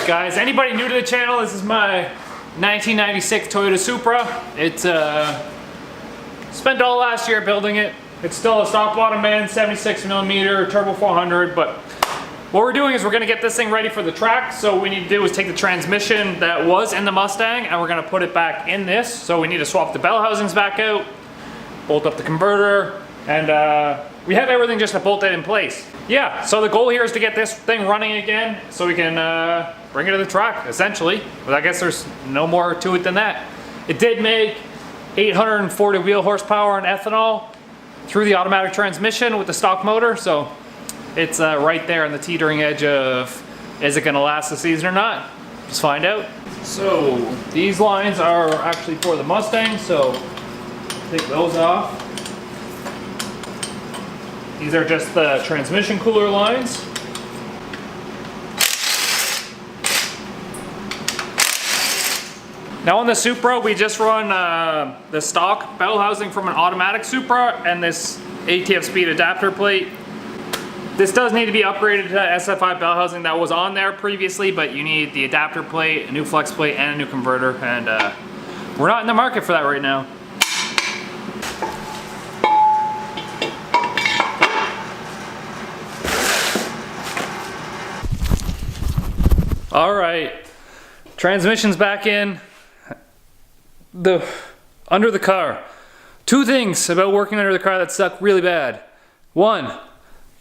Alright guys, anybody new to the channel, this is my 1996 Toyota Supra. It's spent all last year building it. It's still a stock bottom end, 76mm turbo 400, but what we're doing is we're gonna get this thing ready for the track. So what we need to do is take the transmission that was in the Mustang and we're gonna put it back in this. So we need to swap the bell housings back out, bolt up the converter, and we have everything just bolted in place. Yeah, so the goal here is to get this thing running again so we can bring it to the track, essentially. But I guess there's no more to it than that. It did make 840 wheel horsepower in ethanol through the automatic transmission with the stock motor, so it's right there on the teetering edge of, is it gonna last the season or not? Just find out. So these lines are actually for the Mustang, so take those off. These are just the transmission cooler lines. Now on the Supra, we just run the stock bell housing from an automatic Supra and this ATF speed adapter plate. This does need to be upgraded to SFI bell housing that was on there previously, but you need the adapter plate, a new flex plate, and a new converter, and we're not in the market for that right now. All right, transmission's back in. Under the car. Two things about working under the car that suck really bad. One,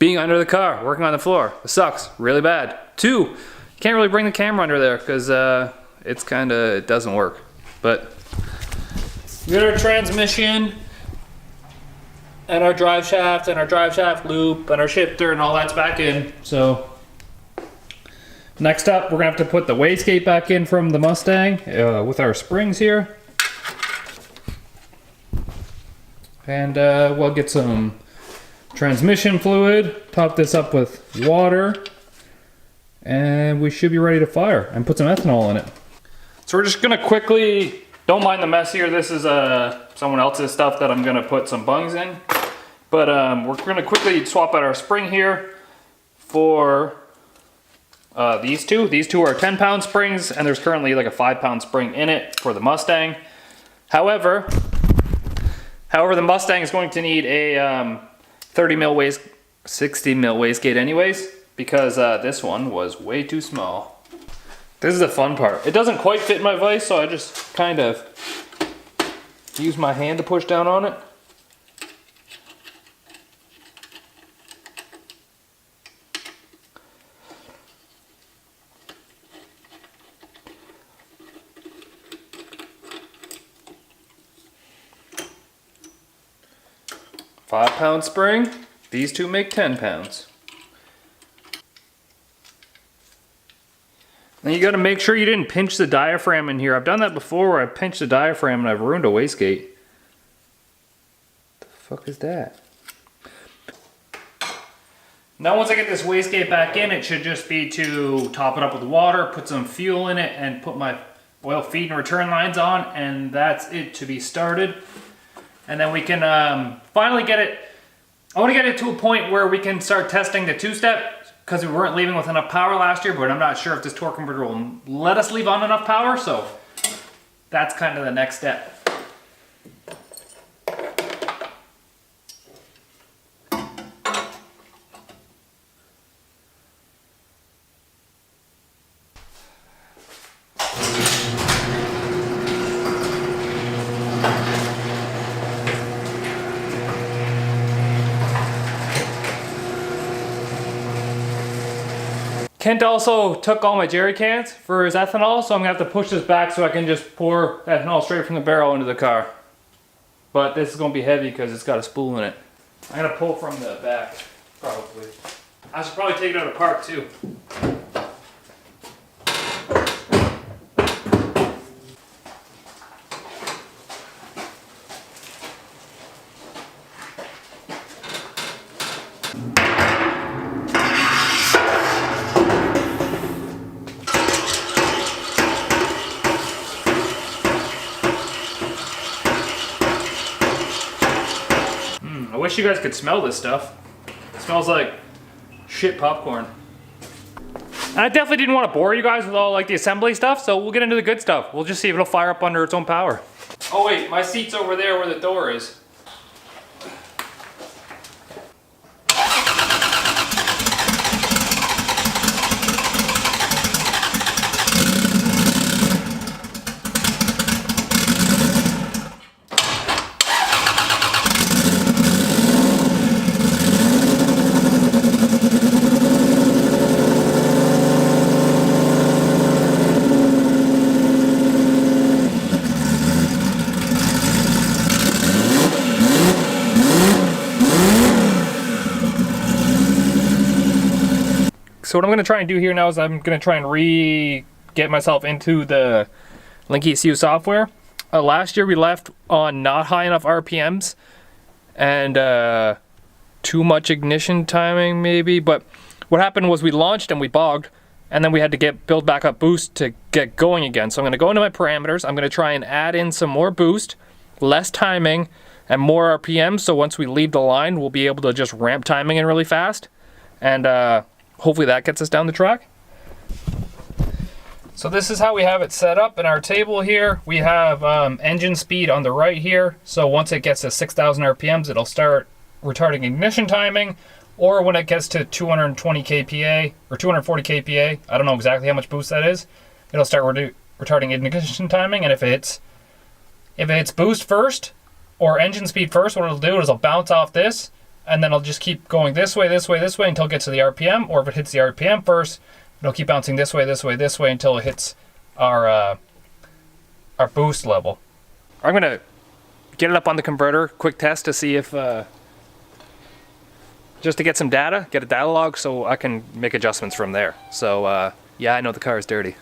being under the car, working on the floor. It sucks really bad. Two, you can't really bring the camera under there because it doesn't work. But we got our transmission and our drive shaft and our drive shaft loop and our shifter and all that's back in. So next up, we're gonna have to put the wastegate back in from the Mustang with our springs here. And we'll get some transmission fluid, top this up with water, and we should be ready to fire and put some ethanol in it. So we're just gonna quickly, don't mind the mess here, this is someone else's stuff that I'm gonna put some bungs in. But we're gonna quickly swap out our spring here for these two. These two are 10-pound springs, and there's currently like a 5-pound spring in it for the Mustang. However, the Mustang is going to need a 60 mil wastegate anyways, because this one was way too small. This is the fun part. It doesn't quite fit in my vise, so I just kind of use my hand to push down on it. £5 spring, these two make 10 pounds. Now you gotta make sure you didn't pinch the diaphragm in here. I've done that before where I pinched the diaphragm and I've ruined a wastegate. The fuck is that? Now once I get this wastegate back in, it should just be to top it up with water, put some fuel in it, and put my oil feed and return lines on, and that's it to be started. And then we can finally get it, I want to get it to a point where we can start testing the two-step, because we weren't leaving with enough power last year, but I'm not sure if this torque converter will let us leave on enough power, so that's kind of the next step. Kent also took all my jerry cans for his ethanol, so I'm gonna have to push this back so I can just pour ethanol straight from the barrel into the car. But this is gonna be heavy because it's got a spool in it. I'm gonna pull from the back, probably. I should probably take it out of park too. I wish you guys could smell this stuff. It smells like shit popcorn. And I definitely didn't want to bore you guys with all like the assembly stuff, so we'll get into the good stuff. We'll just see if it'll fire up under its own power. Oh wait, my seat's over there where the door is. So what I'm going to try and do here now is I'm going to try and get myself into the Link ECU software. Last year we left on not high enough RPMs and too much ignition timing maybe, but what happened was we launched and we bogged, and then we had to build back up boost to get going again. So I'm going to go into my parameters. I'm going to try and add in some more boost, less timing, and more RPM. So once we leave the line, we'll be able to just ramp timing in really fast, and hopefully that gets us down the track. So this is how we have it set up in our table here. We have engine speed on the right here. So once it gets to 6,000 RPMs, it'll start retarding ignition timing, or when it gets to 220 kPa or 240 kPa, I don't know exactly how much boost that is, it'll start retarding ignition timing. And if it hits boost first or engine speed first, what it'll do is it'll bounce off this, and then it'll just keep going this way, this way, this way until it gets to the RPM. Or if it hits the RPM first, it'll keep bouncing this way, this way, this way until it hits our boost level. I'm gonna get it up on the converter, quick test to see if, just to get some data, get a data log so I can make adjustments from there. So yeah, I know the car is dirty.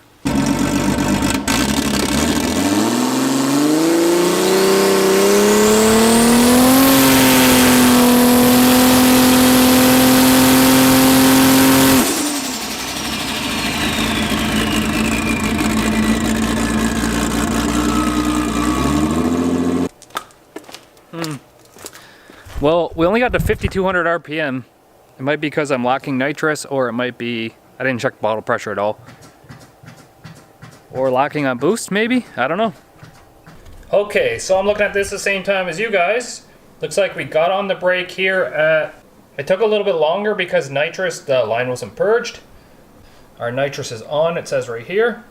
Well, we only got to 5,200 RPM. It might be because I'm locking nitrous, or it might be I didn't check bottle pressure at all. Or locking on boost, maybe? I don't know. Okay, so I'm looking at this the same time as you guys. Looks like we got on the brake here at... It took a little bit longer because nitrous, the line wasn't purged. Our nitrous is on, it says right here.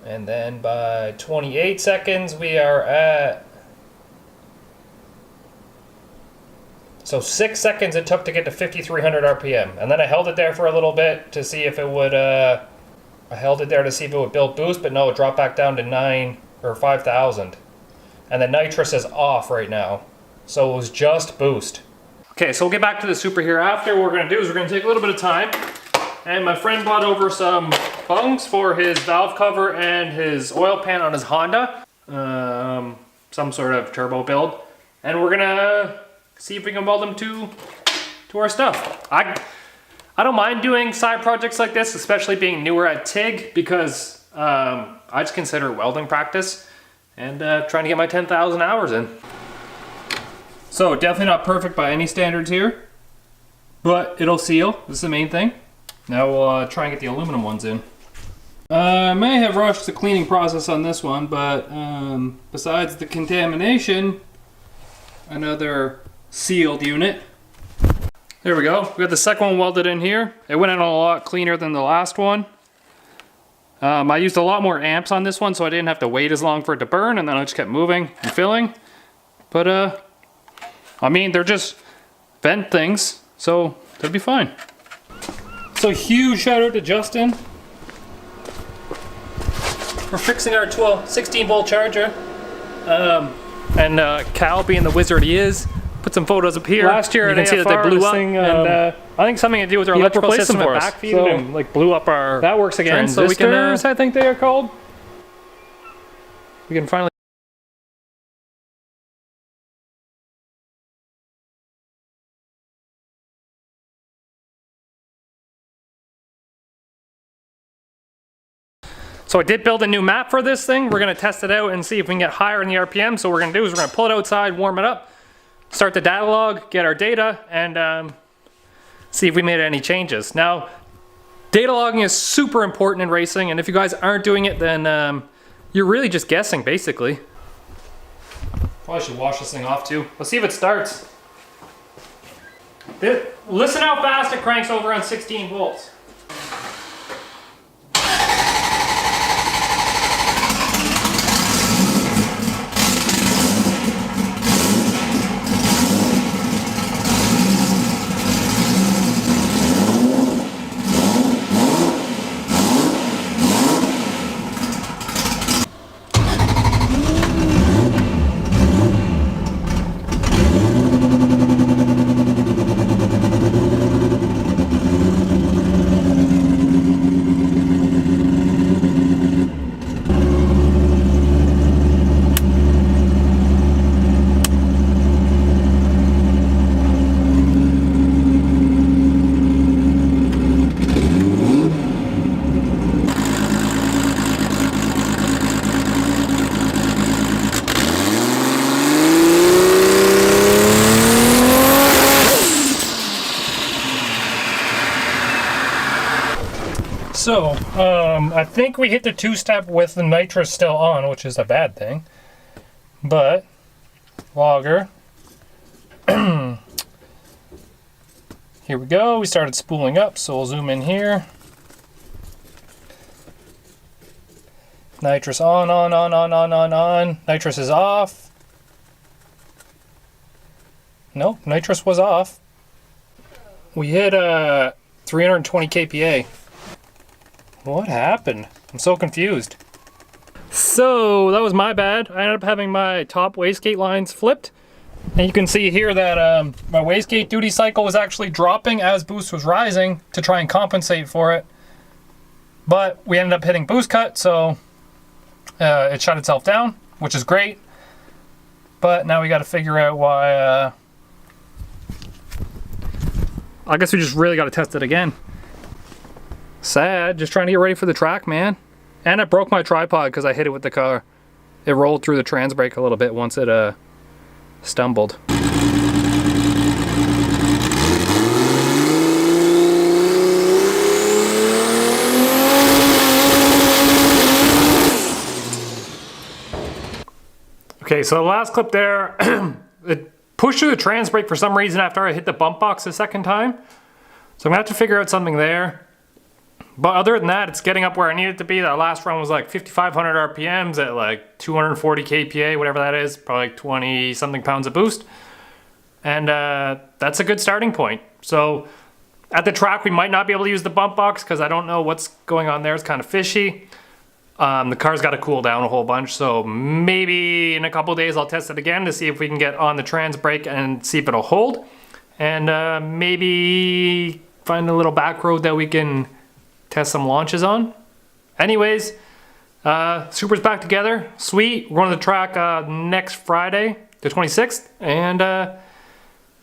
And then by 28 seconds, we are at... So 6 seconds it took to get to 5,300 RPM. And then I held it there for a little bit to see if it would... I held it there to see if it would build boost, but no, it dropped back down to 9 or 5,000. And the nitrous is off right now. So it was just boost. Okay, so we'll get back to the Supra here after. What we're going to do is we're going to take a little bit of time. And my friend brought over some bungs for his valve cover and his oil pan on his Honda. Some sort of turbo build. And we're gonna see if we can weld them to our stuff. I don't mind doing side projects like this, especially being newer at TIG, because I just consider it welding practice and trying to get my 10,000 hours in. So definitely not perfect by any standards here, but it'll seal. This is the main thing. Now we'll try and get the aluminum ones in. I may have rushed the cleaning process on this one, but besides the contamination, another sealed unit. There we go. We got the second one welded in here. It went in a lot cleaner than the last one. I used a lot more amps on this one, so I didn't have to wait as long for it to burn, and then I just kept moving and filling. But I mean, they're just vent things, so they'll be fine. So huge shout out to Justin for fixing our 16 volt charger. And Cal, being the wizard he is, put some photos up here. Last year you can see that they blew up, and I think something to do with our electrical system at backfeed, so, and like blew up our that works again. So we can, I think they are called. We can finally. So I did build a new map for this thing. We're gonna test it out and see if we can get higher in the RPM. So what we're gonna do is we're gonna pull it outside, warm it up, start the data log, get our data, and see if we made any changes. Now, data logging is super important in racing, and if you guys aren't doing it, then you're really just guessing, basically. Probably should wash this thing off too. Let's see if it starts. Listen how fast it cranks over on 16 volts. So, I think we hit the two-step with the nitrous still on, which is a bad thing. But, logger. Here we go, we started spooling up, so we'll zoom in here. Nitrous on. Nitrous is off. Nope, nitrous was off. We hit 320 kPa. What happened? I'm so confused. So that was my bad. I ended up having my top wastegate lines flipped. And you can see here that my wastegate duty cycle was actually dropping as boost was rising to try and compensate for it. But we ended up hitting boost cut, so it shut itself down, which is great. But now we got to figure out why. I guess we just really got to test it again. Sad, just trying to get ready for the track, man. And I broke my tripod because I hit it with the car. It rolled through the trans brake a little bit once it stumbled. Okay, so the last clip there, it pushed through the trans brake for some reason after I hit the bump box the second time. So I'm gonna have to figure out something there. But other than that, it's getting up where I need it to be. That last run was like 5,500 RPMs at like 240 kPa, whatever that is, probably like 20 something pounds of boost. And that's a good starting point. So at the track, we might not be able to use the bump box because I don't know what's going on there. It's kind of fishy. The car's got to cool down a whole bunch. So maybe in a couple days, I'll test it again to see if we can get on the trans brake and see if it'll hold. And maybe find a little back road that we can test some launches on. Anyways, Supra's back together. Sweet. We're going to the track next Friday, the 26th, and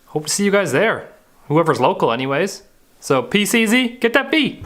hope to see you guys there. Whoever's local anyways. So peace easy, get that beat.